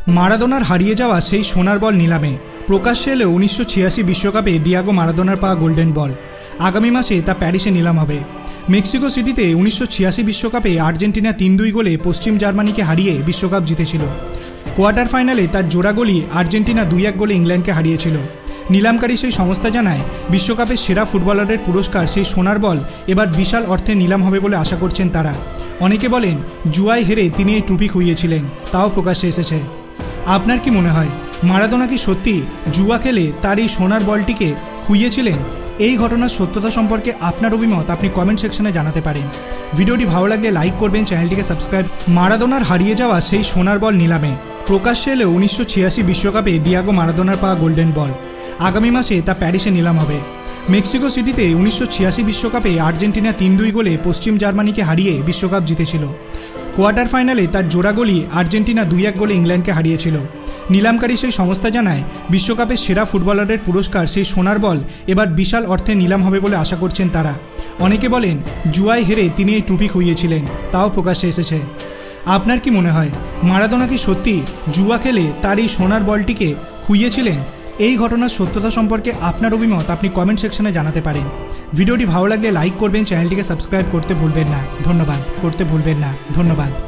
মারাদোনার হারিয়ে যাওয়া সেই সোনার বল নিলামে প্রকাশ্যে এলো 1986 বিশ্বকাপে দিয়াগো মারাদোনার পাওয়া গোল্ডেন বল। আগামী মাসে তা প্যারিসে নিলাম হবে। মেক্সিকো সিটিতে 1986 বিশ্বকাপে আর্জেন্টিনা 3-2 গোলে পশ্চিম জার্মানিকে হারিয়ে বিশ্বকাপ জিতেছিল। কোয়ার্টার ফাইনালে তার জোড়া গোলই আর্জেন্টিনা 2-1 গোলে ইংল্যান্ডকে হারিয়েছিল। নিলামকারী সেই সংস্থা জানায়, বিশ্বকাপের সেরা ফুটবলারের পুরস্কার সেই সোনার বল এবার বিশাল অর্থে নিলাম হবে বলে আশা করছেন তারা। অনেকে বলেন জুয়ায় হেরে তিনি এই ট্রফি খুইয়েছিলেন, তাও প্রকাশ্যে এসেছে। আপনার কি মনে হয় মারাদোনা কি সত্যি জুয়া খেলে তার এই সোনার বলটিকে খুইয়েছিলেন? এই ঘটনার সত্যতা সম্পর্কে আপনার অভিমত আপনি কমেন্ট সেকশনে জানাতে পারেন। ভিডিওটি ভালো লাগলে লাইক করবেন, চ্যানেলটিকে সাবস্ক্রাইব। মারাদোনার হারিয়ে যাওয়া সেই সোনার বল নিলামে প্রকাশ্যে এলো 1986 বিশ্বকাপে দিয়াগো মারাদোনার পাওয়া গোল্ডেন বল। আগামী মাসে তা প্যারিসে নিলাম হবে। মেক্সিকো সিটিতে 1986 বিশ্বকাপে আর্জেন্টিনা 3-2 গোলে পশ্চিম জার্মানিকে হারিয়ে বিশ্বকাপ জিতেছিল। কোয়ার্টার ফাইনালে তার জোড়া গোলই আর্জেন্টিনা 2-1 গোলে ইংল্যান্ডকে হারিয়েছিল। নিলামকারী সেই সংস্থা জানায়, বিশ্বকাপের সেরা ফুটবলারের পুরস্কার সেই সোনার বল এবার বিশাল অর্থে নিলাম হবে বলে আশা করছেন তারা। অনেকে বলেন জুয়ায় হেরে তিনি এই ট্রফি খুইয়েছিলেন, তাও প্রকাশ্যে এসেছে। আপনার কি মনে হয় মারাদোনা কি সত্যি জুয়া খেলে তার এই সোনার বলটিকে খুইয়েছিলেন? এই ঘটনার সত্যতা সম্পর্কে আপনার অভিমত আপনি কমেন্ট সেকশনে জানাতে পারেন। ভিডিওটি ভালো লাগলে লাইক করবেন, চ্যানেলটিকে সাবস্ক্রাইব করতে ভুলবেন না। ধন্যবাদ।